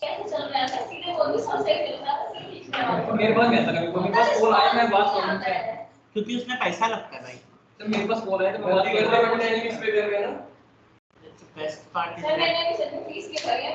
कैसे चल रहा है सीधे बोल भी सब सही चल रहा है सिर्फ खींचने वाला मेरे पास कैसा कभी मेरे पास कॉल आया मैं बात करूं क्या क्योंकि उसमें पैसा लगता है भाई। तो मेरे पास कॉल आया तो मैं बात कर रहा हूं टाइम मिस पे कर गया ना। बेस्ट पार्ट सर मैंने भी सर फीस के भरी है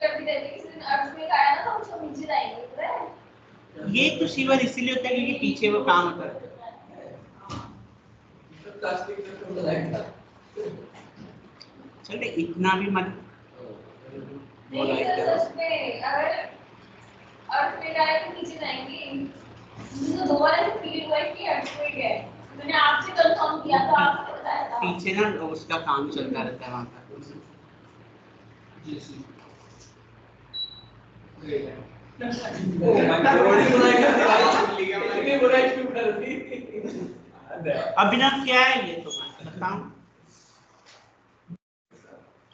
कभी देते किसी दिन अर्थ में आया ना तो हम सब नीचे जाएंगे पता है ये तो शिवर इसीलिए होता है क्योंकि पीछे वो काम होता है। चल इतना भी मत नहीं सर उसमें अगर अर्थ में आए तो नीचे जाएंगे मुझे तो दो बार ऐसे फील हुआ है कि अर्थ में गए मैंने आपसे कंफर्म किया था आपसे बताया था पीछे ना उसका काम चलता रहता है वहाँ का। अभिनव क्या है ये तुम्हारा बताओ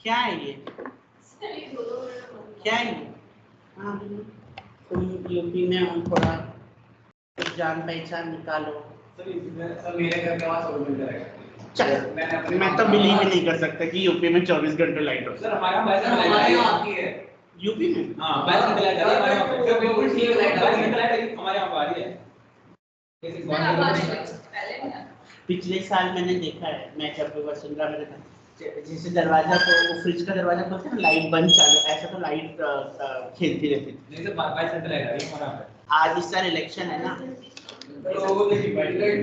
क्या है ये क्या है ये? हाँ तुम यूपी में हो थोड़ा जान पहचान निकालो। मेरे घर के पास 24 घंटे रहेगा। चल मैं तो बिलीव ही नहीं कर सकता कि यूपी में 24 घंटे लाइट हो। सर हमारे यहाँ आती है यूपी में हाँ 22 घंटे लाइट आती है हमारे यहाँ पे बिल्कुल ठीक है 22 घंटे लाइट हमारे यहाँ पे आ रही है। पिछले साल मैंने देखा है मैं जब वसुंधरा में था जैसे दरवाजा को फ्रिज का दरवाजा खोलते हैं लाइट बंद चालू ऐसा तो लाइट खेलती रहती थी। नहीं तो 22 घंटे लाइट आ रही है हमारे यहाँ पे। आज इस साल इलेक्शन है ना तो देखिए बैटरी लाइट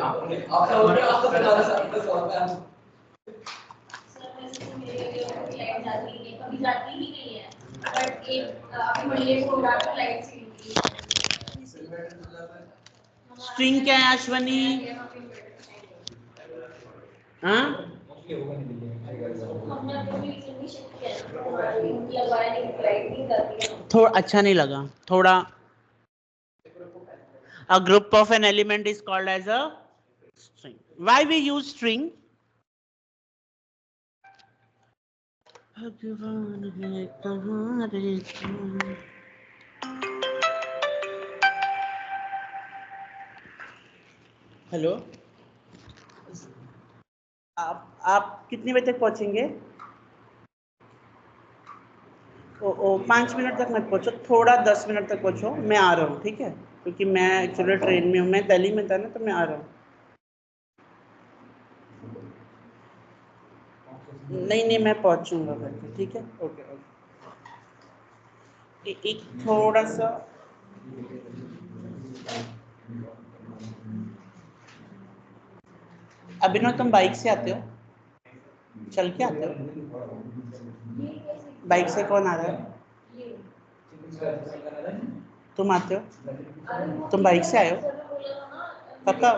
आप तो बता सकते हो कभी जाती ही नहीं है बट एक अभी महीने को रात को लाइट सी स्ट्रिंग क्या है अश्वनी? हाँ थोड़ा अच्छा नहीं लगा थोड़ा। A group of an element is called as a string. Why we use string? Hello आप कितने बजे तक पहुंचेंगे? ओ 5 मिनट तक मत पहुंचो थोड़ा 10 मिनट तक पहुंचो मैं आ रहा हूँ ठीक है क्योंकि मैं एक्चुअली ट्रेन में हूँ मैं दिल्ली में था ना तो मैं आ रहा हूँ। नहीं मैं पहुंचूंगा घर पे ठीक है ओके एक थोड़ा सा अभिनव तुम बाइक से आते हो चल के आते हो बाइक से कौन आ रहा है तुम आते हो तुम बाइक से आए हो पक्का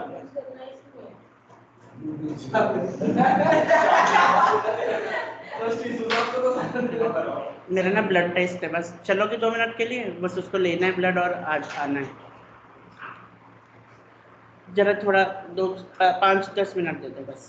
मेरा ना ब्लड टेस्ट है बस चलोगे 2 मिनट के लिए बस उसको लेना है ब्लड और आज आना है जरा थोड़ा 5-10 मिनट दे दो बस।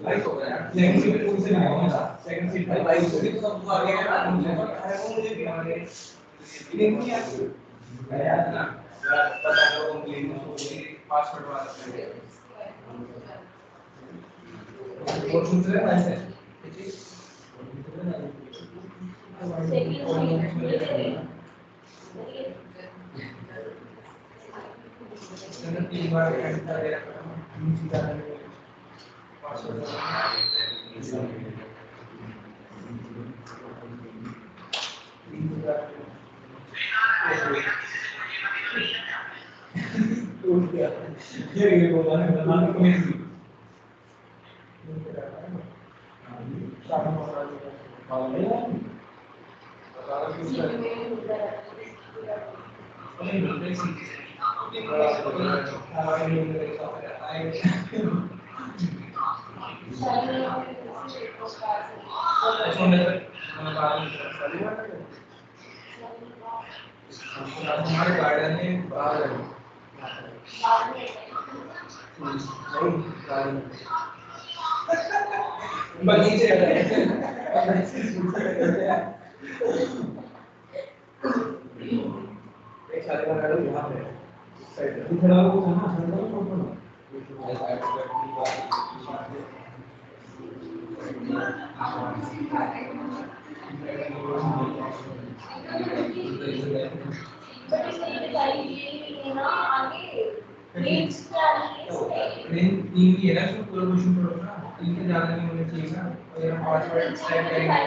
लाइट हो गया सेकंड सीट कौन से में होगा सेकंड सीट भाई लाइट होगी तो सबको आगे गया ना मुझे भी हमारे नहीं यार ना पता करो कंप्लेन पासवर्ड वाला और सुन रहे हैं ऐसे तीन बार घंटा दे रखा है ये बोला है बनाने को नहीं हमारे गार्डन में बाहर है बगीचे एक शालीमार गार्डन यहाँ पे साइड में खड़ा हो कहाँ खड़ा हो कौन ट्रेन तीन ही है ना जो पूरा क्वेश्चन पढ़ो ना तीन से ज्यादा नहीं होने चाहिए ना और यहाँ 5 मिनट स्टाइल करेंगे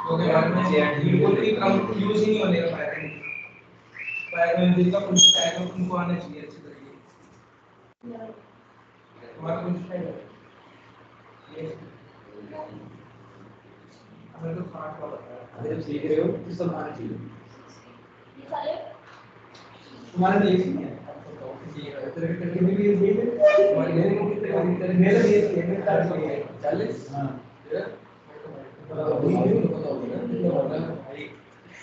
तो के बाद में बिल्कुल भी कम यूज ही नहीं होने का पाएगा जिसका कुछ टाइम है उनको आना चाहिए अच्छी तरीके तुम्हारा कुछ टाइम हमें तो खाट का पता है अगर आप सीख रहे हो तो सब आना चाहिए तुम्हारा देश नहीं है तेरे करके भी ये देख और मेरे देश के में कार्ड है 40 हां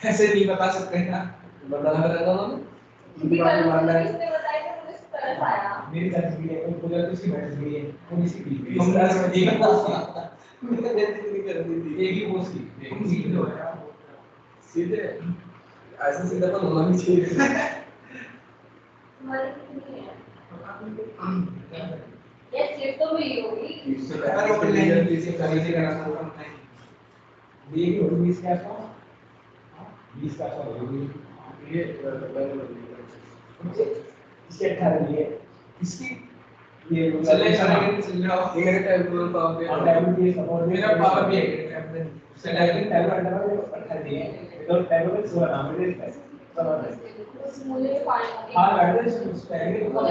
ऐसे नहीं बता सकते ना बताना रहता ना उनके बारे में मानना है इसने बताया कि मुझे इस तरह आया मेरी चाची भी है उनको जब उसकी बहन भी है वो इसी की हम एक ही पोस्ट की मैंने बेइज्जती नहीं कर दी थी एक ही पोस्ट की तुम सीधे हो यार सीधे ऐसे सीधा तो होना नहीं चाहिए तुम्हारी कितनी है ये सिर्फ तो हुई होगी इससे पहले वो पहले जल्दी से खरीदे का नाम कम नहीं ये हो 20 का था 20 का था होगी ये इसके 18 लिए इसकी ये चले ये मेरे टेबल पावर पे और टेबल पे सपोर्ट मेरा पावर भी है उससे डायरेक्ट टेबल अंडर में 18 दिए तो टेबल पे 16 नाम है उस मूल्य के पानी हां एड्रेस उस पहले को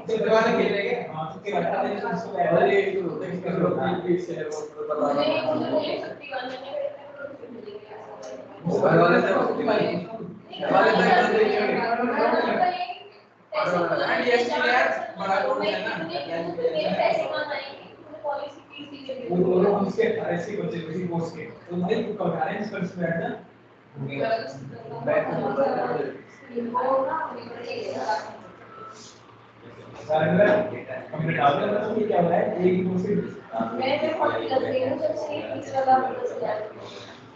जो दीवार खेलेंगे हां उसके बाद उसको पहले ये जो होता है इसका लोग पीस है वो बता रहा हूं मुझे 51 में मिलेगा मोबाइल वाले से उसकी वाली वाले टाइम पे देखिए बड़ा कोड है ना मेरे पैसे कहाँ आएंगे मुझे पॉलिसी फीस दीजिए वो दोनों उसके ऐसे बच्चे किसी कोर्स के तो नहीं तो करेंस कर सकते हैं ना सरेंडर हमने डालते हैं तो क्या हो रहा है एक दूसरे मैंने 40 लग गई मुझे उससे फीस लगा 10,000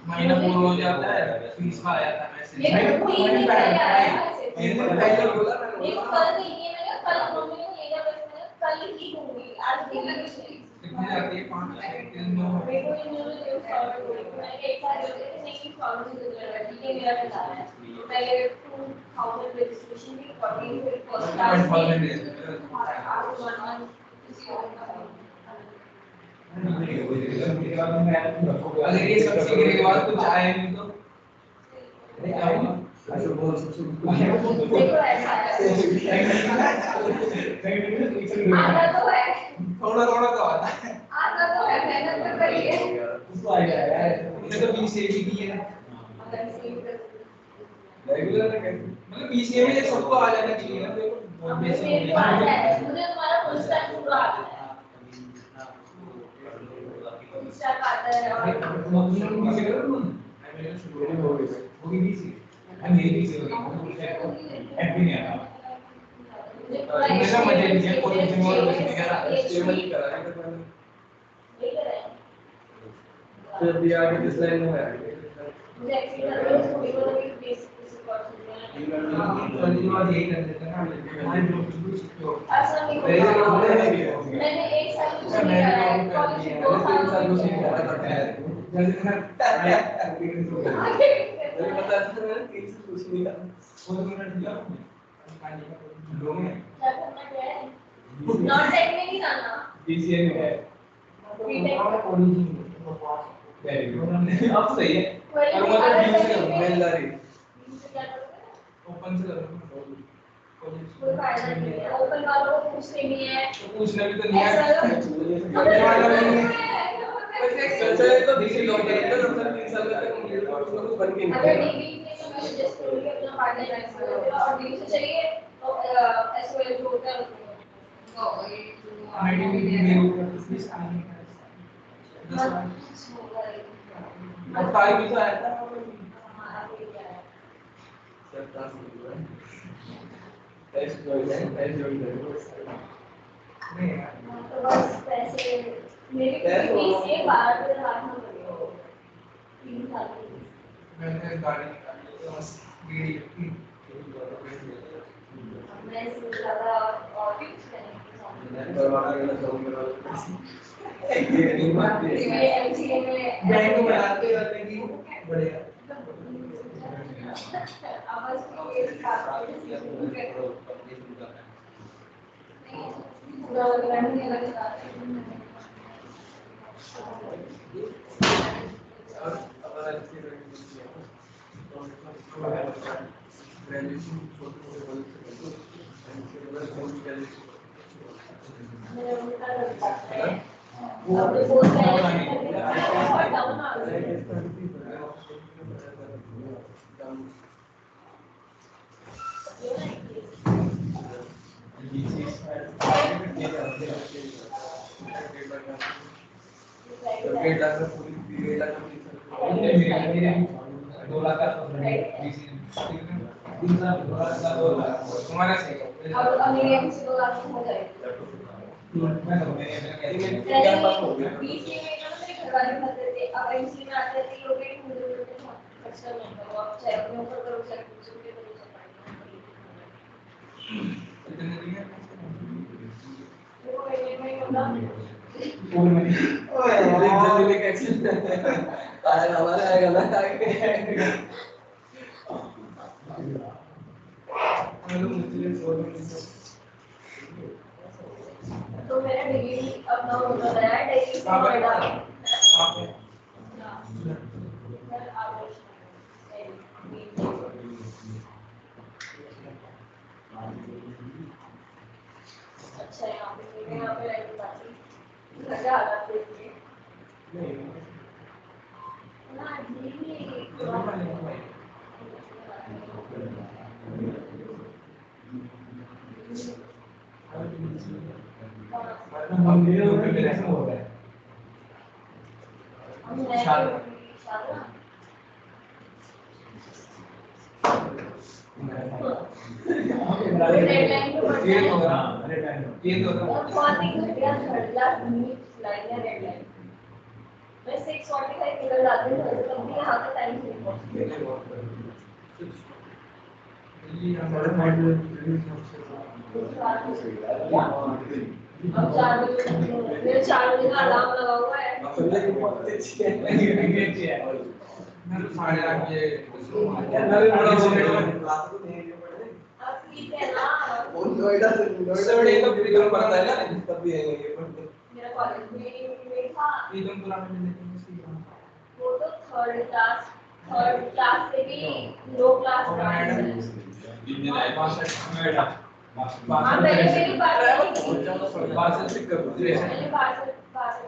महीना पूरा हो जाता है फीस का आ जाता है मैसेज मैंने पहले बोला ना ये कल नहीं है मैंने कल मम्मी ने ये जब कल ही दूंगी आज दिन कितने जाती है 5 3 9 मेरे को इन दोनों जो सॉल्व मैंने एक साथ नहीं सॉल्व नहीं कर ठीक है मेरा बता रहा है पहले 2000 रजिस्ट्रेशन की 14 फिर फर्स्ट क्लास अगर ये सब सीखने के बाद कुछ आया नहीं तो नहीं आऊंगा ऐसे बोल देखो ऐसा आता तो है थोड़ा थोड़ा तो आता है आता तो है मेहनत तो करिए उसको आ गया यार ये तो बीसीए की है अगर सेव रेगुलर है मतलब बीसीए में सबको आ जाना चाहिए ना देखो मेरे को आता है मुझे तुम्हारा फुल स्टैक पूरा आता है फुल स्टैक आता है और मम्मी ने बीसीए करा तुम आई मेरे शुरू में हो गई होगी बीसीए मेरी बीसीए होगी एमपी नहीं आता हमेशा मजे लीजिए कोई जिम और कुछ नहीं करा स्टेबल ही करा है नहीं कर रहे फिर भी आगे किस लाइन में है मुझे एक्चुअली करना है थोड़ी बहुत अभी बेसिक यही कर देते हैं ना हमारे जो कुछ सिक्योर ऐसा नहीं मैंने मैंने एक साल कुछ नहीं करा है कॉलेज 2 साल कुछ नहीं करा जल्दी ना आया अरे बता दो ना किसी से कुछ नहीं करना वो मिनट दिया लो में क्या करना क्या है नॉट टेक में नहीं जाना बीसीए में है बीटेक वेरी गुड अब सही है वही और मतलब अगर यूज से second में- मेलदारी क्या करोगे ओपन से करो कोई फायदा नहीं है ओपन वालों को पूछते नहीं है तो पूछना भी तो नहीं ऐसा है करने वाला भी नहीं है वैसे एक चर्चा है तो बीसी लोग करते हैं जब तक 3 साल तक कंप्लीट हो उसमें कुछ बन के अगर नहीं डिग्री में तो मैं जस्ट करूंगी अपना पार्ट टाइम एक्सपीरियंस और डिग्री से चाहिए तो एसओएल जो होता है तो ये आईटी में मेरे ऊपर बिजनेस आने का अब तारीख भी तो आया था हमारा कोई क्या है सरकार से टेस्ट जो है टेस्ट जो है नहीं यार तो बस पैसे मेरी डिग्री से 12,000 में पड़ेगा 3 साल की मैंने गाड़ी निकाली तो बस बीड़ी की मैं इसमें ज़्यादा और भी कुछ नहीं करवाना है तो मेरा ये नहीं बात है ये एमसीए में बैंक में आते रहने की बढ़िया अब बस ये पूरा ग्रांड नहीं लगता और अपना अच्छी ग्रेजुएशन मेरा उल्टा लगता है अब तो बोल रहे हैं और डाउन आ गए अब मेरे एमसी 2 लाख हो जाएगा बीसीए में ना मेरे घर वाले कहते थे अब एमसी में आते थे लोग भी मुझे खर्चा नहीं करो आप चाहे अपने ऊपर करो चाहे कुछ भी करो वो महीने में होगा आएगा ना आएगा तो मेरा डिग्री अपना होता है डिग्री से नोएडा अच्छा यहाँ पे रहने पाती घर का हालात देखिए ना मैं 6:45 निकल जाती हूँ तब भी यहाँ पे टाइम से नहीं अब 4 बजे मेरे 4 बजे का अलार्म लगा हुआ है अब ठीक है ना नोएडा का प्रीमियम पड़ता है ना तब भी आएंगे मेरा कॉलेज में था प्रीमियम पूरा वो तो थर्ड क्लास से भी लो क्लास नोएडा हाँ पहले मेरी बात बात से पिक कर पहले बात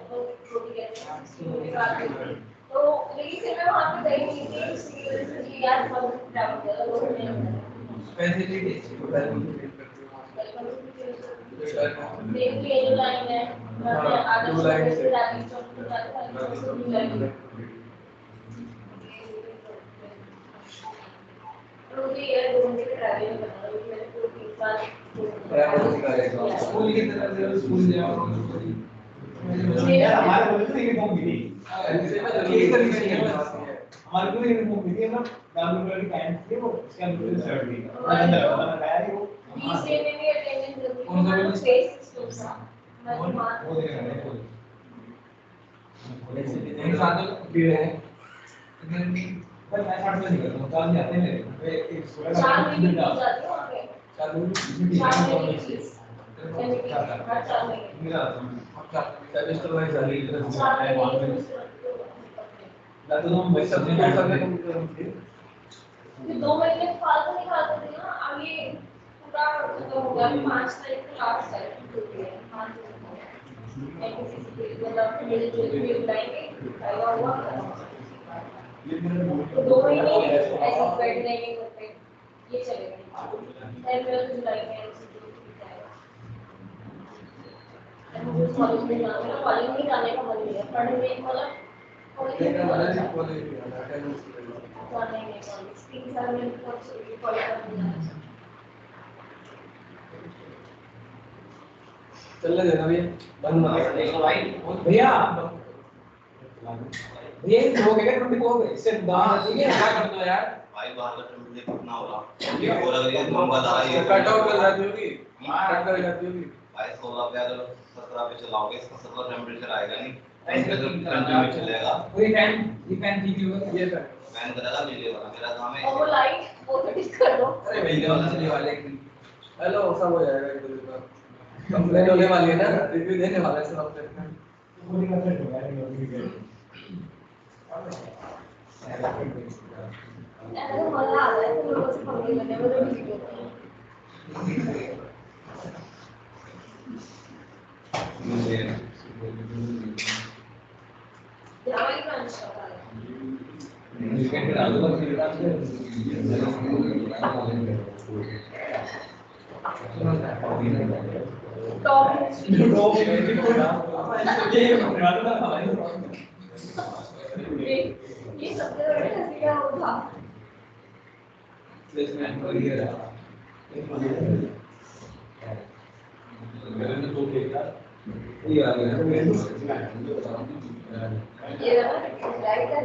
तो छोटी कहते हैं तो लेकिन फिर मैं वहाँ पे गई नहीं थी उसकी वजह से यार बहुत ट्रैवल किया तो वो नहीं फैसिलिटी देख ये जो लाइन है मैं आगे से जाती हूँ मुझे ये 2 घंटे का ट्रैवल करना है मैंने पूरे 3 साल स्कूल की तरह से स्कूल जाओ हमारे बोले तो यूनिफॉर्म मिली हमारे को यूनिफॉर्म मिली है ना डाउन कलर की पैंट थी वो उसके अंदर शर्ट भी अंदर वाला लगाया है वो बीसीए में भी अटेंडेंस जरूरी है तो बेसिक्स तो सा मैं मान वो देखा नहीं एक साथ भीड़ है पर मैं 60 में निकलता हूँ 4 जाते हैं मेरे एक 4 महीने की जाती है वहाँ पे 4 4 महीने की फीस हर 4 महीने मेरा सेमेस्टर वाइज आ रही है 4 महीने की फीस मैं तो हम वैसे अपने पैसा में कम करूँगी फिर 2 महीने फालतू निकालते थे ना अब ये पूरा खत्म हो गया 5 तारीख को लास्ट है 5 मैं किसी से मतलब मेरे जो भी बुलाएंगे आएगा हुआ तो 2 महीने ऐसे बैठ जाएंगे घर पे ये चलेगा फिर मेरा तो जुलाई में मुझे कॉलेज में जाना है कॉलेज में जाने का मन नहीं है पढ़ने मतलब कॉलेज में जाना है नहीं कॉलेज 3 साल में कॉलेज में चलने देना भैया बंद मत भाई भैया भैया हो गया 24 हो गए इससे बाहर ठीक है क्या करना यार भाई बाहर का मुझे कितना हो रहा ये हो रहा है तुम बता रही है कट आउट कर जाती होगी कट कर जाती होगी भाई 16 पे अगर 17 पे चलाओगे इसका 17 टेंपरेचर आएगा नहीं ऐसे तो कंटिन्यू चलेगा ये फैन ठीक होगा ये फैन फैन करेगा नीले वाला मेरा काम है और वो लाइट वो तो ठीक कर दो अरे भैया चलने वाले हेलो सब हो जाएगा एक दूसरे का कंप्लेंट होने वाली है ना रिव्यू देने वाला है सब अपने पूरी का सेट हो गया ऐसा मजा आ रहा है तो लोगों से पंगे लेने में तो ठीक होता है ड्राइंग का अंश वीकेंड पे आलू का खिला ये सबसे बड़े हंसी का वो था प्लेसमेंट कर दिया मैंने तो देखा ये आ गया ये ना लाइट का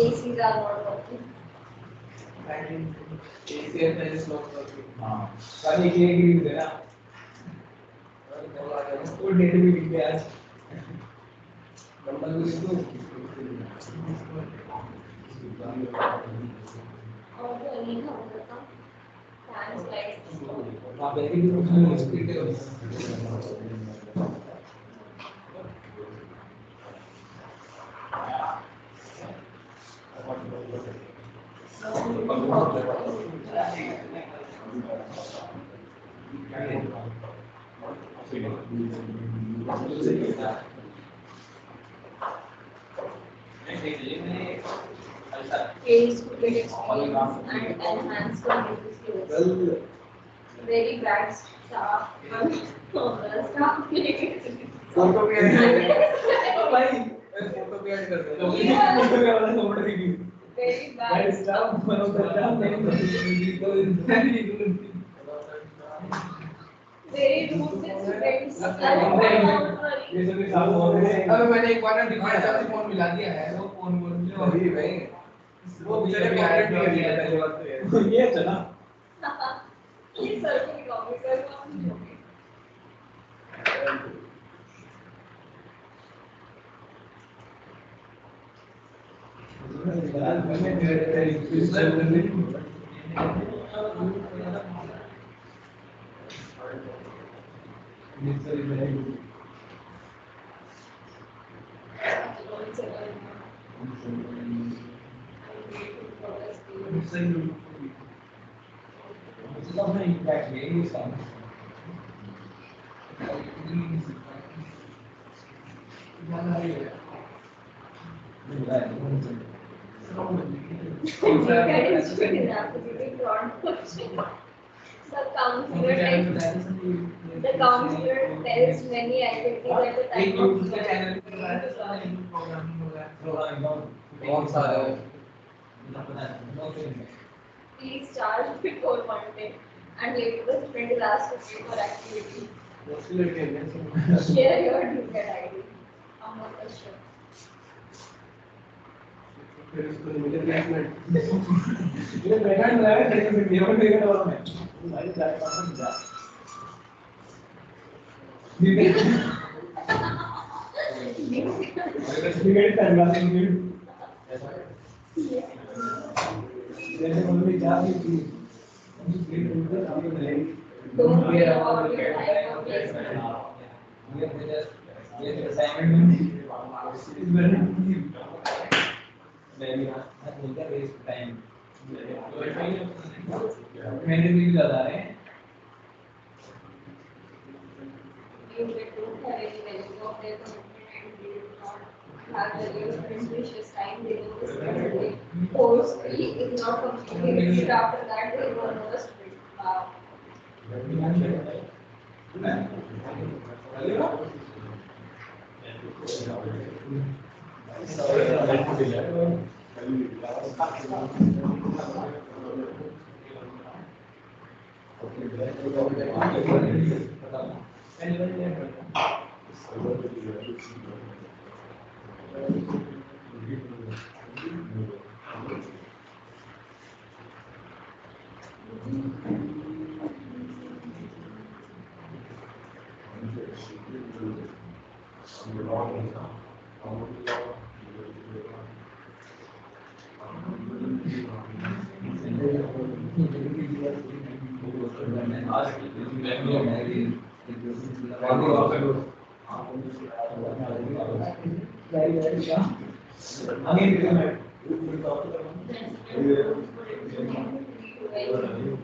AC का नॉट सारी के गिरी दे ना वो डेट भी लिख दे आज नंबर भी लिख दो और तो नहीं था होता फैन स्लाइड आप एक ही उसमें स्पीड करो Is good experience and enhance community skills. Very bad staff. Staff. Photo भी ऐड भाई फोटो भी ऐड कर दो फोटो भी वाला फोटो भी Very bad भाई स्टाफ बनोगे स्टाफ नहीं very rude with students. ये सभी साफ हो रहे हैं अबे मैंने एक बार ना डिफरेंट से फोन मिला दिया है वो फोन बोल जो अभी भाई वो बेचारे कॉन्टेक्ट नहीं कर दिया पहली बात तो ये चला ये सर को कॉपी करना The counselor tells many activities at the time of बहुत सारे Please charge before Monday and later the student is asked to pay for activity. Share your ticket ID. Amar Kashyap. ये बैठा नहीं है, लेकिन ये भी नहीं कर रहा मैं। भाई जाए पास में जा। क्रिकेट करना है क्रिकेट। जैसे मम्मी चाहती थी। Don't worry about your time or placement. मैंने भी ज्यादा है You don't have any value of their commitment and they do not have value of precious time. They know this currently. Course fee is not completely fixed. After that, they will know the student.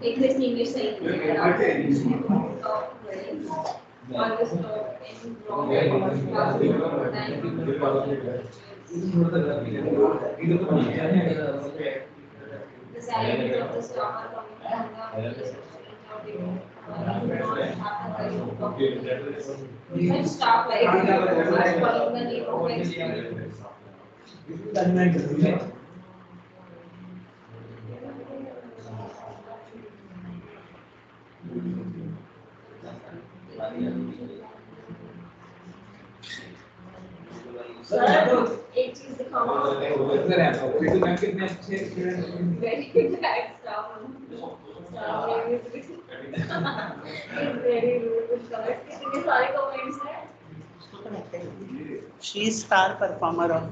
English English saying the salaries of the staff are coming from the staff like following the name of experience. Sir, एक चीज दिखाओ very bad stuff. Very rude comments. कितने सारे comments हैं? She is star performer of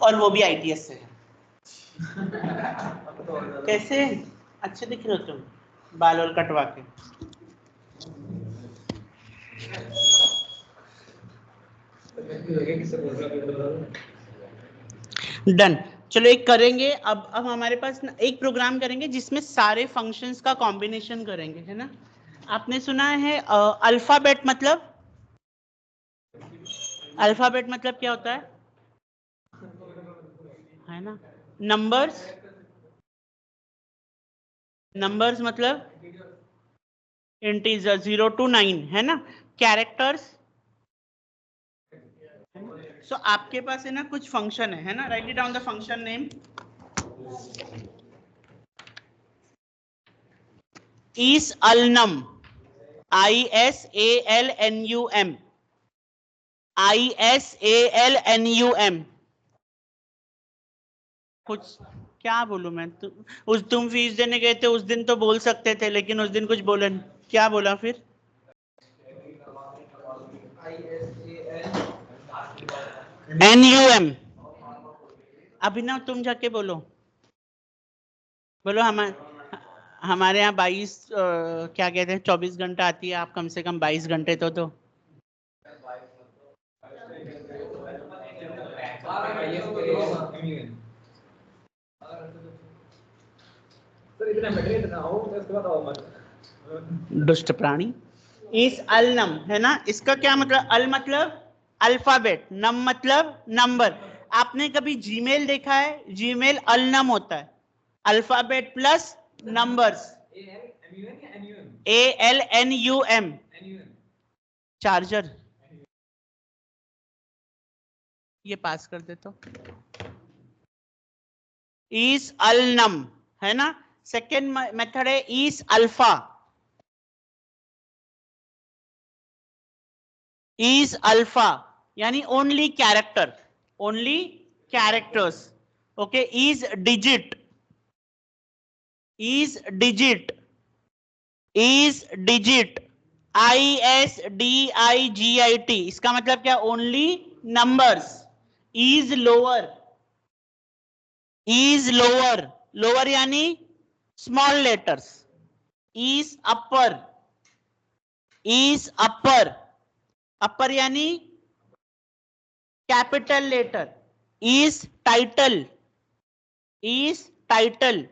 और वो भी ITS से है। कैसे अच्छे दिख रहे हो तुम बाल और कटवा के। डन। चलो एक करेंगे अब हमारे पास एक प्रोग्राम करेंगे जिसमें सारे फंक्शंस का कॉम्बिनेशन करेंगे, है ना। आपने सुना है अल्फाबेट मतलब क्या होता है ना। नंबर्स मतलब इंटीजर 0 to 9 है ना। कैरेक्टर्स सो आपके पास है ना कुछ फंक्शन है ना। Right it down the function name. ISALNUM ISALNUM ISALNUM कुछ क्या बोलूं मैं। तुम फीस देने गए थे उस दिन तो बोल सकते थे, लेकिन उस दिन कुछ बोले। क्या बोला फिर? NUM। अभिनव तुम जाके बोलो हमारे यहाँ 22 क्या कहते हैं 24 घंटा आती है, आप कम से कम 22 घंटे तो दुष्ट प्राणी। इस अलनम है ना, इसका क्या मतलब? अल मतलब अल्फाबेट, नम मतलब नंबर। आपने कभी जीमेल देखा है? जीमेल अलनम होता है, alphabet plus numbers. ALNUM charger. ये पास कर देता हूं, इज अलनम है ना। सेकेंड मेथड है इज अल्फा, इज अल्फा यानी only character, only characters, okay. Is digit, is digit, is digit, ISDIGIT, इसका मतलब क्या, only numbers. Is lower, is lower, lower यानी small letters. Is upper, is upper, upper यानी capital letter. Is title, is title,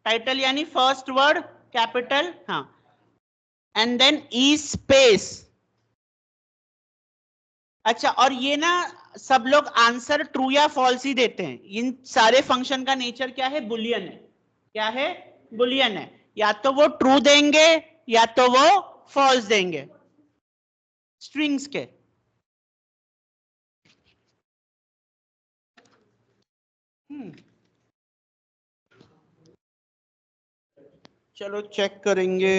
title यानी first word capital, हाँ। And then is space. अच्छा, और ये ना सब लोग आंसर ट्रू या फॉल्स ही देते हैं। इन सारे फंक्शन का नेचर क्या है, बुलियन है। क्या है, बुलियन है। या तो वो ट्रू देंगे या तो वो फॉल्स देंगे, स्ट्रिंग्स के। चलो चेक करेंगे।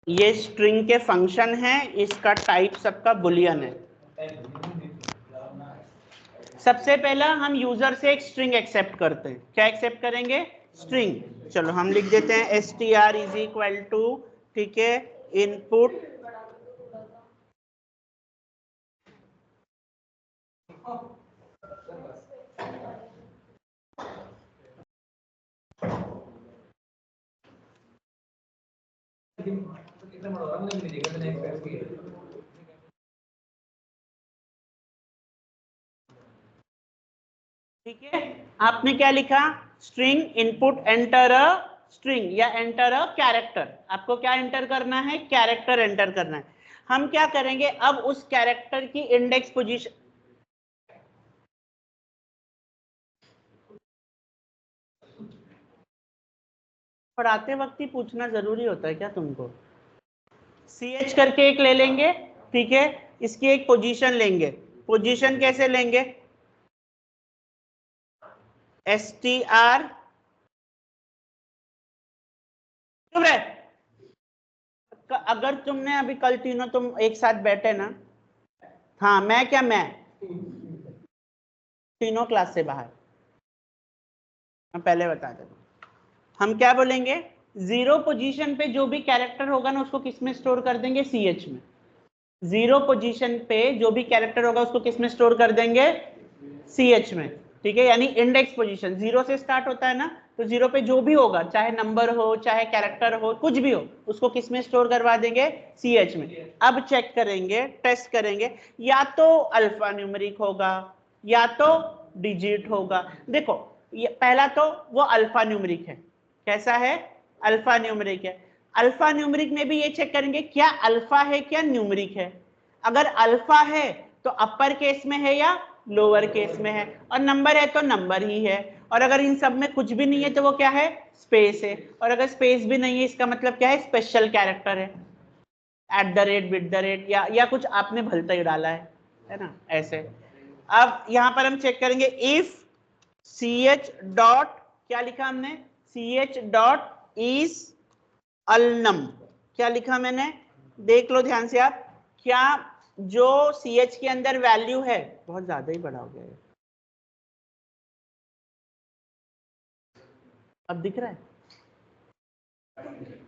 ये स्ट्रिंग के फंक्शन है, इसका टाइप सबका बुलियन है। सबसे पहला हम यूजर से एक स्ट्रिंग एक्सेप्ट करते हैं। क्या एक्सेप्ट करेंगे, स्ट्रिंग। चलो हम लिख देते हैं str इज इक्वल टू, ठीक है, इनपुट कितना बड़ा होगा, मुझे मिलेगा तो नेक्स्ट पेज की। ठीक है। आपने क्या लिखा, string input enter a string या एंटर अ कैरेक्टर। आपको क्या एंटर करना है, कैरेक्टर एंटर करना है। हम क्या करेंगे, अब उस कैरेक्टर की इंडेक्स पोजीशन, पढ़ाते वक्त ही पूछना जरूरी होता है क्या तुमको। CH करके एक ले लेंगे, ठीक है, इसकी एक पोजीशन लेंगे। पोजीशन कैसे लेंगे, str, चुप रहे। अगर तुमने अभी कल तीनों तुम एक साथ बैठे ना, हाँ मैं क्या, मैं तीनों क्लास से बाहर, मैं पहले बता देता हूं। हम क्या बोलेंगे, जीरो पोजीशन पे जो भी कैरेक्टर होगा ना उसको किस में स्टोर कर देंगे, CH में। जीरो पोजीशन पे जो भी कैरेक्टर होगा उसको किस में स्टोर कर देंगे, CH में। ठीक है, यानी इंडेक्स पोजीशन जीरो से स्टार्ट होता है ना, तो जीरो पे जो भी होगा, चाहे नंबर हो चाहे कैरेक्टर हो, कुछ भी हो, उसको किस में स्टोर करवा देंगे, CH में। अब चेक करेंगे, टेस्ट करेंगे, या तो अल्फा न्यूमेरिक होगा या तो डिजिट होगा। देखो ये पहला तो वो अल्फा न्यूमेरिक है। कैसा है, अल्फा न्यूमेरिक है। अल्फा न्यूमेरिक में भी ये चेक करेंगे क्या अल्फा है क्या न्यूमेरिक है। अगर अल्फा है तो अपर केस में है या लोअर केस में है, और नंबर है तो नंबर ही है। और अगर इन सब में कुछ भी नहीं है तो वो क्या है, स्पेस है। और अगर स्पेस भी नहीं है इसका मतलब क्या है, स्पेशल कैरेक्टर है, @ बिट द रेट या कुछ आपने भलता ही डाला है ना, ऐसे। अब यहां पर हम चेक करेंगे इफ ch डॉट, क्या लिखा हमने, ch डॉट इज अलनम। क्या लिखा मैंने, देख लो ध्यान से आप, क्या जो CH के अंदर वैल्यू है, बहुत ज्यादा ही बड़ा हो गया है, अब दिख रहा है,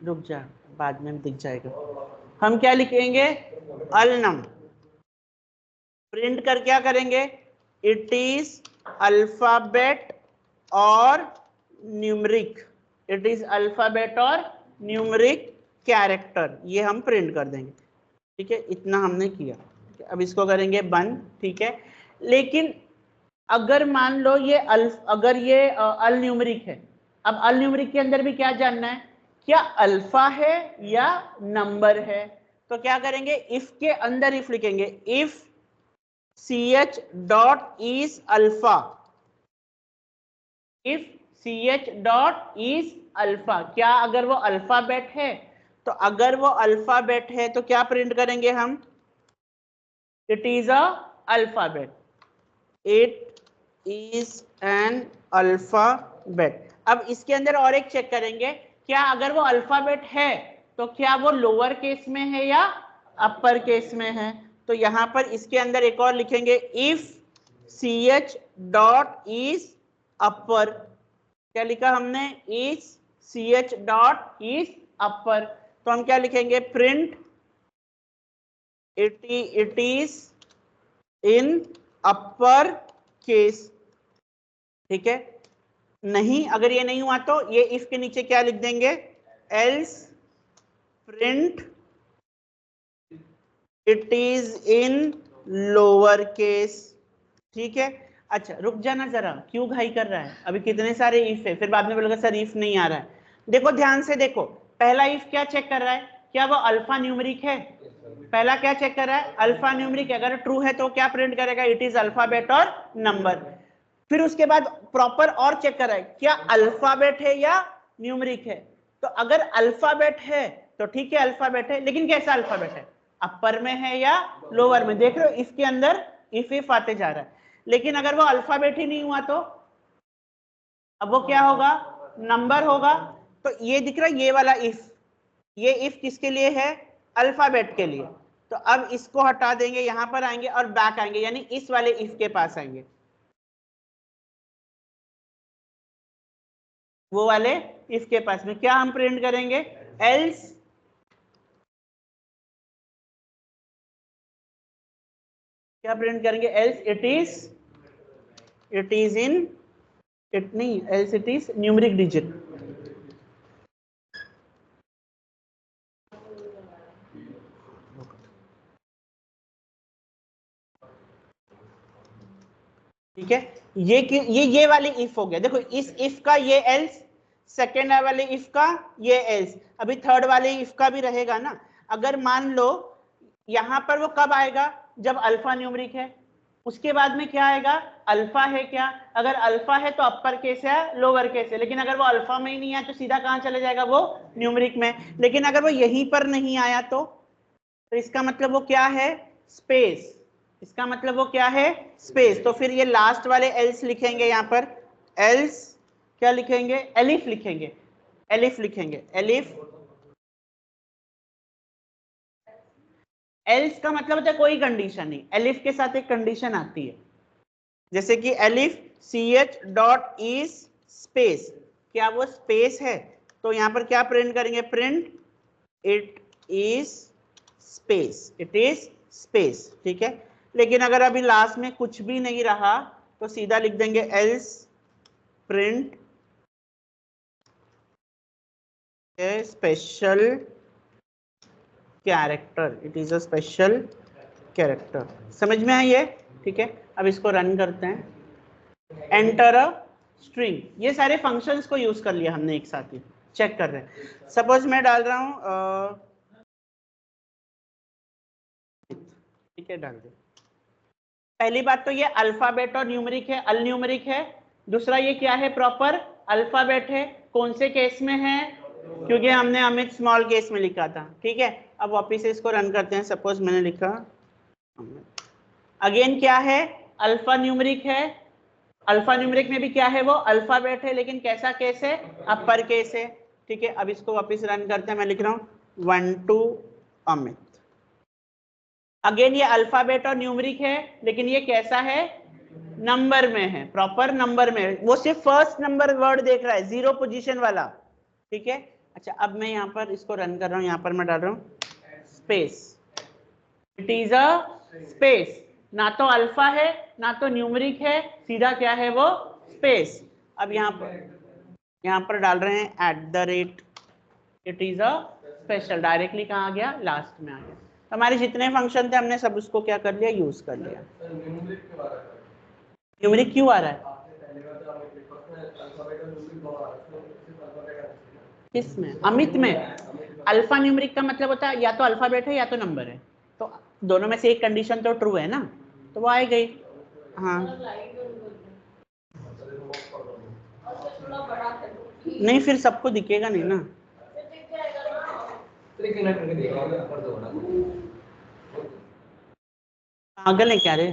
रुक जा बाद में दिख जाएगा। हम क्या लिखेंगे, अलनम, प्रिंट कर क्या करेंगे, इट इज अल्फाबेट और न्यूमरिक, इट इज अल्फाबेट और न्यूमरिक कैरेक्टर, ये हम प्रिंट कर देंगे। ठीक है, इतना हमने किया। अब इसको करेंगे बंद, ठीक है। लेकिन अगर मान लो ये अगर ये अल न्यूमरिक है, अब अल न्यूमरिक के अंदर भी क्या जानना है, क्या अल्फा है या नंबर है। तो क्या करेंगे, इफ के अंदर इफ लिखेंगे, if ch dot is alpha, if ch dot is alpha, क्या अगर वो अल्फाबेट है, तो अगर वो अल्फाबेट है तो क्या प्रिंट करेंगे हम, it is a alphabet, it is an alphabet. अब इसके अंदर और एक चेक करेंगे, क्या अगर वो अल्फाबेट है तो क्या वो लोअर केस में है या अपर केस में है। तो यहां पर इसके अंदर एक और लिखेंगे, if ch dot is upper, क्या लिखा हमने, is ch dot is upper, तो हम क्या लिखेंगे, print it is in upper case. ठीक है, नहीं, अगर ये नहीं हुआ तो ये इफ के नीचे क्या लिख देंगे, else print it is in lower case. ठीक है, अच्छा रुक जाना जरा, क्यों घाई कर रहा है, अभी कितने सारे इफ है, फिर बाद में बोलेगा सर इफ नहीं आ रहा है। देखो ध्यान से देखो, पहला इफ क्या चेक कर रहा है, क्या वो अल्फा न्यूमेरिक है, पहला क्या चेक कर रहा है, अल्फा न्यूमेरिक, अगर ट्रू है तो क्या प्रिंट करेगा, इट इज अल्फाबेट और नंबर। फिर उसके बाद प्रॉपर और चेक कर रहा है, क्या अल्फाबेट है या न्यूमेरिक है। तो अगर अल्फाबेट है तो ठीक है, अल्फाबेट है, लेकिन कैसा अल्फाबेट है, अपर में है या लोअर में। देख रहे हो इसके अंदर इफ आते जा रहा है, लेकिन अगर वो अल्फाबेट ही नहीं हुआ तो अब वो क्या होगा, नंबर होगा। तो ये दिख रहा है ये वाला इफ, ये इफ किसके लिए है, अल्फाबेट के लिए। तो अब इसको हटा देंगे, यहां पर आएंगे और बैक आएंगे, यानी इस वाले इफ के पास आएंगे, वो वाले इफ के पास में क्या हम प्रिंट करेंगे, एल्स क्या प्रिंट करेंगे, else it is in, it नहीं, else it is numeric digit. ठीक है, ये वाली इफ हो गया। देखो इस इफ का ये एल्स, सेकेंड वाले इफ का ये एल्स, अभी थर्ड वाले इफ का भी रहेगा ना। अगर मान लो यहां पर वो कब आएगा, जब अल्फा न्यूमेरिक है, उसके बाद में क्या आएगा, अल्फा है क्या, अगर अल्फा है तो अपर केस है लोअर केस है, लेकिन अगर वो अल्फा में ही नहीं है तो सीधा कहां चले जाएगा, वो न्यूमेरिक में। लेकिन अगर वो यहीं पर नहीं आया तो इसका मतलब वो क्या है, स्पेस, इसका मतलब वो क्या है, स्पेस। तो फिर ये लास्ट वाले एल्स लिखेंगे, यहां पर एल्स क्या लिखेंगे, एलिफ लिखेंगे, एलिफ लिखेंगे, एलिफ। एल्स का मतलब होता है कोई कंडीशन नहीं, एलिफ के साथ एक कंडीशन आती है, जैसे कि elif ch dot is space, क्या वो स्पेस है, तो यहां पर क्या प्रिंट करेंगे, print it is space, it is space. ठीक है, लेकिन अगर अभी लास्ट में कुछ भी नहीं रहा तो सीधा लिख देंगे else print A special character, it is a special character. समझ में है ये, ठीक है। अब इसको रन करते हैं, एंटर अ स्ट्रिंग, ये सारे फंक्शंस को यूज कर लिया हमने एक साथ ही, चेक कर रहे हैं। सपोज मैं डाल रहा हूं ठीक है, डाल दे। पहली बात तो ये अल्फाबेट और न्यूमेरिक है, अल न्यूमेरिक है। दूसरा ये क्या है, प्रॉपर अल्फाबेट है। कौन से केस में है, क्योंकि हमने अमित स्मॉल केस में लिखा था। ठीक है, अब वापिस से इसको रन करते हैं। सपोज मैंने लिखा अगेन क्या है, अल्फा न्यूमेरिक है। अल्फा न्यूमेरिक में भी क्या है, वो अल्फाबेट है, लेकिन कैसा केस है, अपर केस है। ठीक है, अब इसको वापिस रन करते हैं। मैं लिख रहा हूं 1 2 अमित। अगेन ये अल्फाबेट और न्यूमेरिक है, लेकिन ये कैसा है, नंबर में है, प्रॉपर नंबर में है। वो सिर्फ फर्स्ट नंबर वर्ड देख रहा है, 0 पोजीशन वाला। ठीक है, अच्छा अब मैं यहाँ पर इसको रन कर रहा हूँ, यहाँ पर मैं डाल रहा हूँ space, it is a space. ना तो अल्फा है ना तो न्यूमेरिक है, सीधा क्या है, वो स्पेस। अब यहाँ पर डाल रहे हैं @ it is a special, directly कहाँ आ गया, लास्ट में आ गया। हमारे जितने फंक्शन थे हमने सब उसको क्या कर लिया, यूज कर लिया। न्यूमेरिक क्यों आ रहा है, किसमें, अमित में। अल्फा न्यूमेरिक का मतलब होता है या तो अल्फाबेट है या तो नंबर है, तो दोनों में से एक कंडीशन तो ट्रू है ना, तो वो आ गई। हाँ नहीं, फिर सबको दिखेगा नहीं ना, पागल है क्या रे।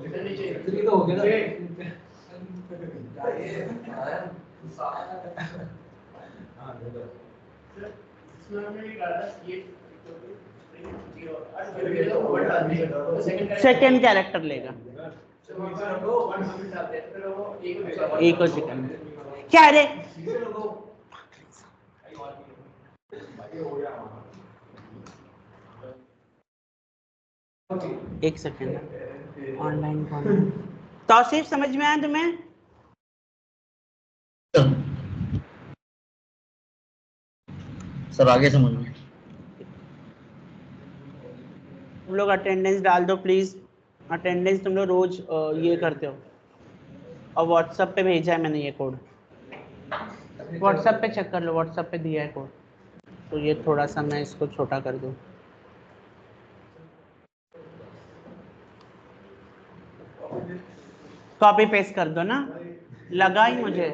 3 तो हो गया ना। सेकंड कैरेक्टर लेगा। एक और सेकंड क्या रे? एक सेकंड ऑनलाइन कौन है? तौसीफ समझ में आया तुम्हें? सर आगे समझ में। तुम लोग अटेंडेंस डाल दो प्लीज। अटेंडेंस तुम लोग रोज ये करते हो और व्हाट्सएप पे भेजा है मैंने ये कोड। व्हाट्सएप पे चेक कर लो, व्हाट्सएप पे दिया है कोड। तो ये थोड़ा सा मैं इसको छोटा कर दूं। कॉपी पेस्ट कर दो ना, लगा ही मुझे।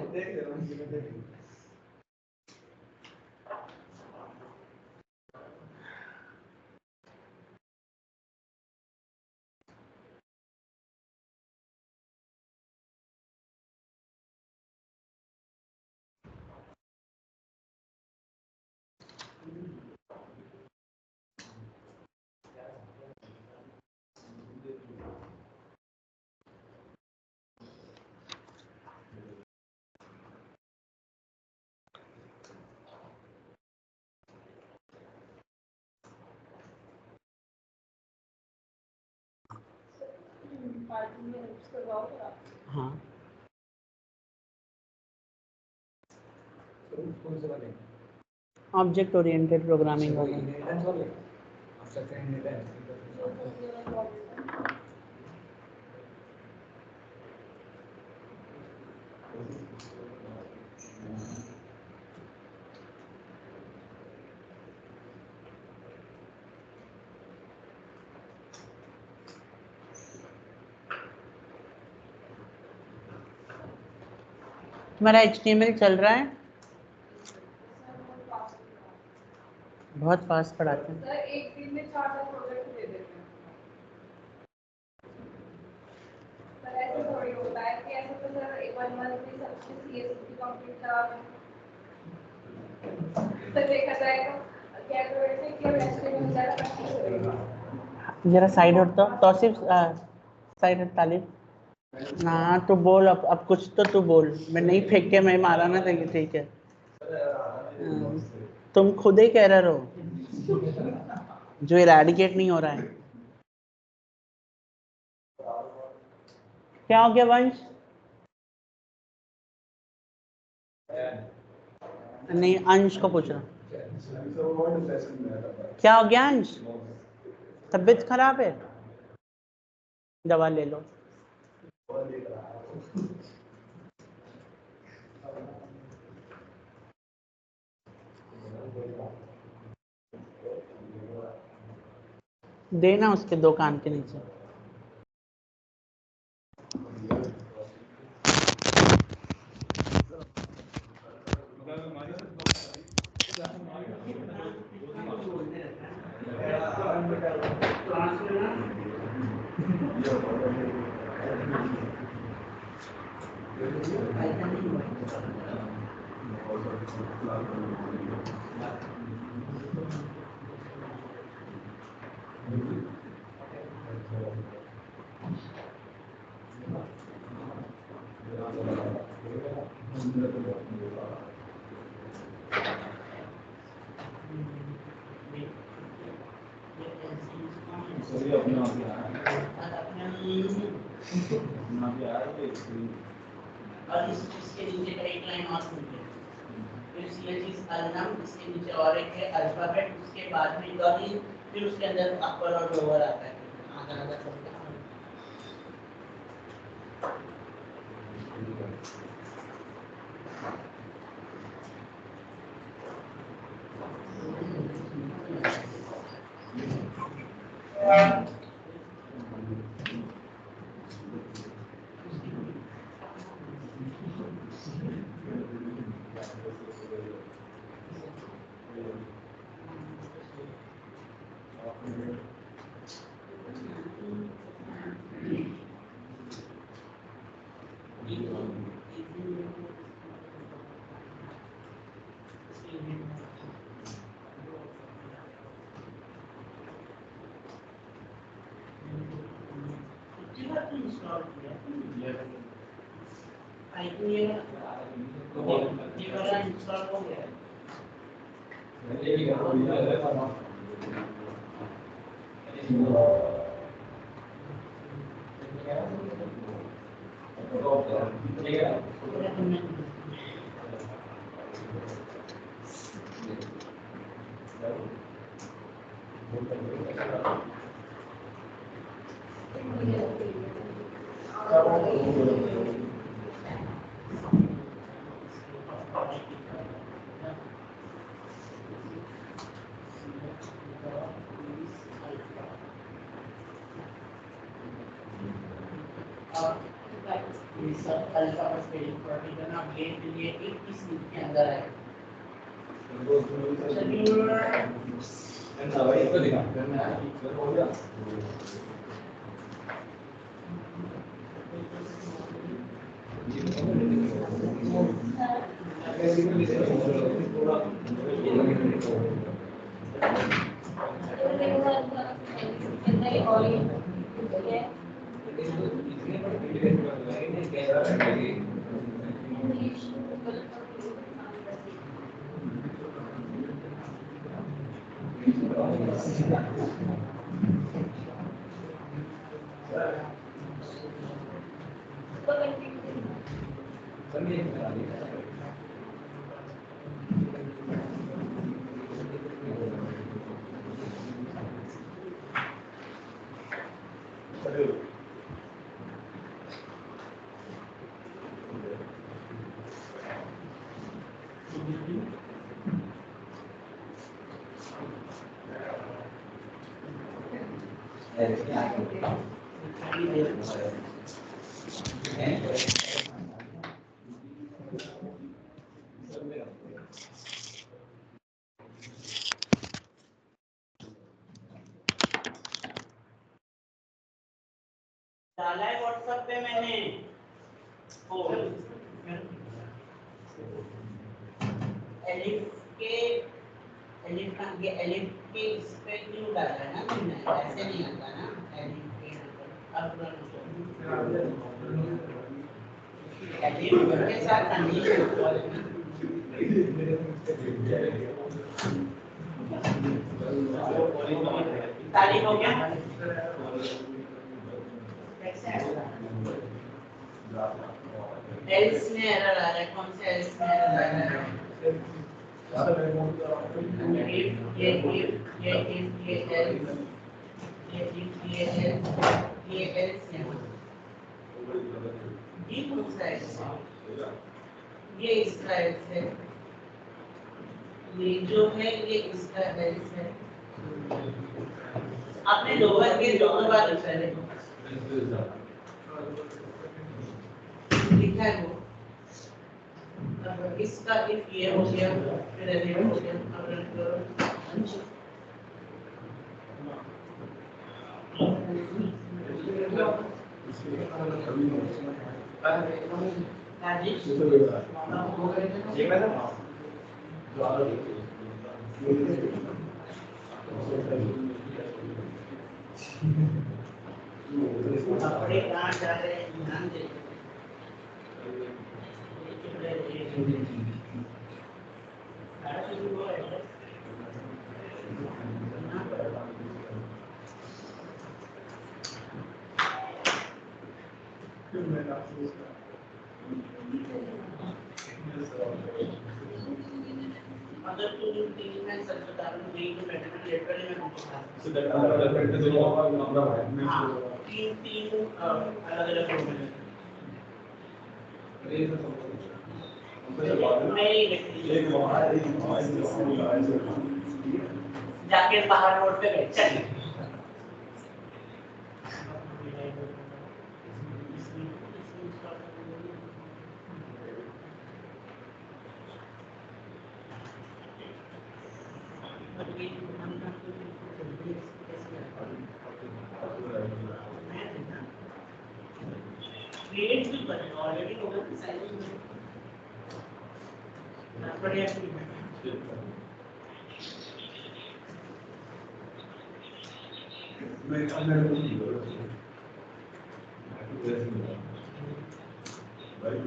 हाँ ऑब्जेक्ट ओरिएंटेड प्रोग्रामिंग होगा। तुम्हारा HTML चल रहा है? बहुत फास्ट पढ़ाते हैं सर। एक दिन में 4 प्रोजेक्ट दे देते हैं सर। ऐसे थोड़ी होता है कि ऐसे तो सर 1 मंथ में सब कुछ CSS कंप्लीट करा तो देखा जाएगा क्या करोगे कि HTML ज़्यादा प्रैक्टिस करेगा। जरा साइड हटो तौसीफ, साइड हट तालिब ना। तो बोल अब कुछ तो तू बोल। मैं नहीं फेंक के मैं मारा ना देंगे, ठीक है? तुम खुद ही कह रहे हो जो इरेडिकेट नहीं हो रहा है। क्या हो गया वंश? नहीं अंश को पूछ रहा हूँ। क्या हो गया अंश? तबीयत खराब है? दवा ले लो। देना उसके 2 कान के नीचे। और इसके नीचे का एक लाइन और सुनिए। फिर ये चीज अलनम, इसके नीचे और एक है अल्फाबेट, उसके बाद में डॉली, फिर उसके अंदर अपर और लोअर आता है। अलग-अलग शब्द। अल्फा का स्पेलिंग फॉर्मूला ना गेट के लिए एक ही सीट के अंदर है डाला है व्हाट्सएप पे मैंने एलिफ के इस पे क्यों डाला है ना तुमने ऐसे नहीं आता ना एलिफ के एलिफ के साथ कंडीशन तारीफ हो गया एल्स में एरर आ रहा है कौन से एल्स में एरर आ रहा है ये इसका एल्स है ये जो है ये इसका एल्स है आपने लोअर के दोनों बार लिखा है लिखा है वो अब इसका इफ ये हो गया फिर एलिफ हो गया अब रन करो कपड़े कहाँ जा रहे हैं ध्यान दे अगर तू तीन में सच बता रहा हूँ नहीं तो मैंने लिटरली मैं तुमको बता हाँ तीन अलग अलग रूम में जाके बाहर रोड पे बैठ चल क्रिएट भी करें ऑलरेडी होगा ना साइज में ना पड़े मैं अंदर को नहीं करो भाई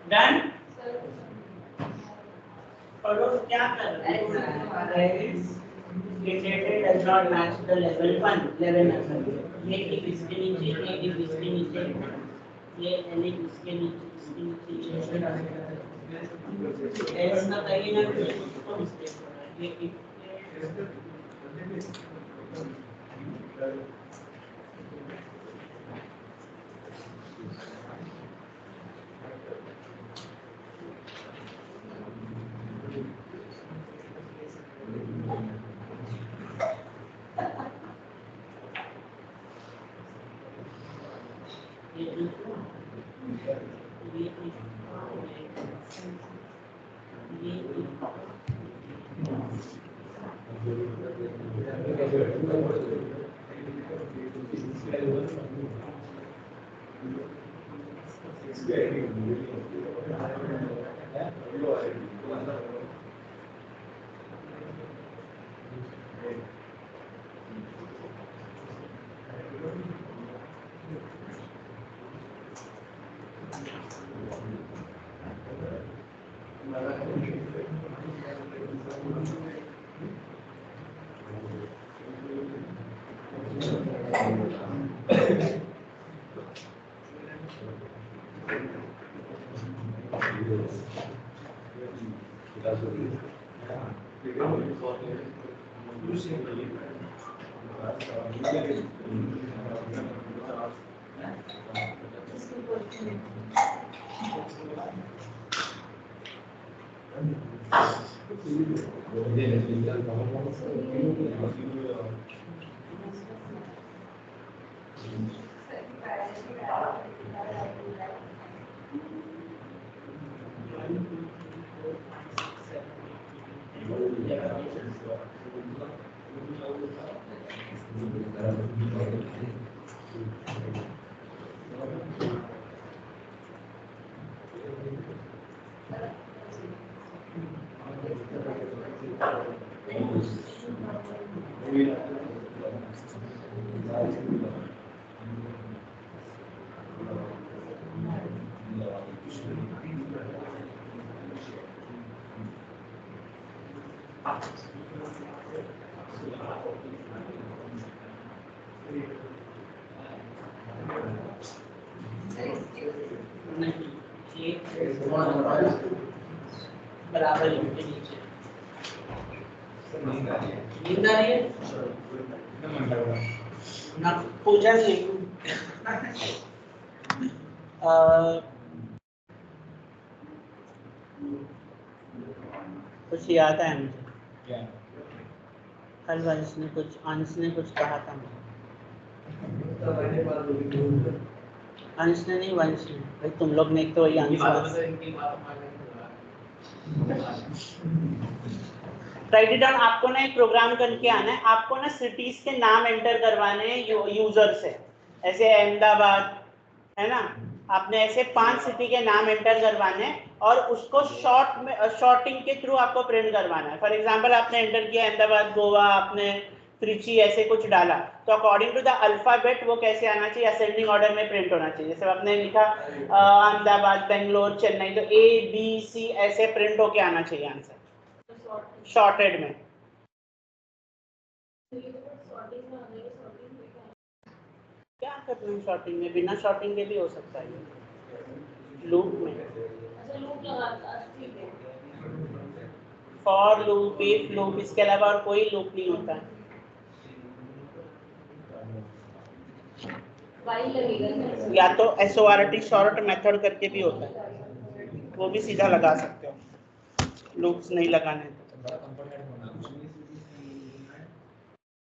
डन और क्या कर रहे हैं dated does not match the level 1 level number ये एक इसके नीचे एक इसके नीचे ये एलिक इसके नीचे ऐसा कहीं ना कहीं उसको मिस्टेक हो रहा है ये बराबर इनके नीचे नींद आ रही है। नींद आ रही है ना, पूजा नहीं। कुछ याद है मुझे, कल वंश ने कुछ, अंश ने कुछ कहा था मुझे, अंश ने नहीं, वंश ने। भाई तुम लोग ने तो वही आंसर। Right it down. आपको ना एक प्रोग्राम करके आना है, आपको ना सिटीज के नाम एंटर करवाने हैं यूजर से। ऐसे अहमदाबाद है ना, आपने ऐसे 5 सिटी के नाम एंटर करवाने हैं और उसको शॉर्ट में शॉर्टिंग के थ्रू आपको प्रिंट करवाना है। फॉर एग्जांपल आपने एंटर किया अहमदाबाद, गोवा, आपने त्रिची ऐसे कुछ डाला, तो अकॉर्डिंग टू द अल्फाबेट वो कैसे आना चाहिए, असेंडिंग ऑर्डर में प्रिंट होना चाहिए। जैसे आपने लिखा अहमदाबाद, बेंगलोर, चेन्नई, तो ABC ऐसे प्रिंट होके आना चाहिए आंसर शॉर्टेड में। क्या करना है शॉर्टिंग में, बिना शॉर्टिंग के भी हो सकता है लूप में। अच्छा लूप लगाता, ठीक है। फॉर लूप, इफ लूप, इसके अलावा और कोई लूप नहीं होता है। वाइल लगेगा या तो SORT शॉर्ट मेथड करके भी होता है, वो भी सीधा लगा सकते हो, लूप्स नहीं लगाने तो।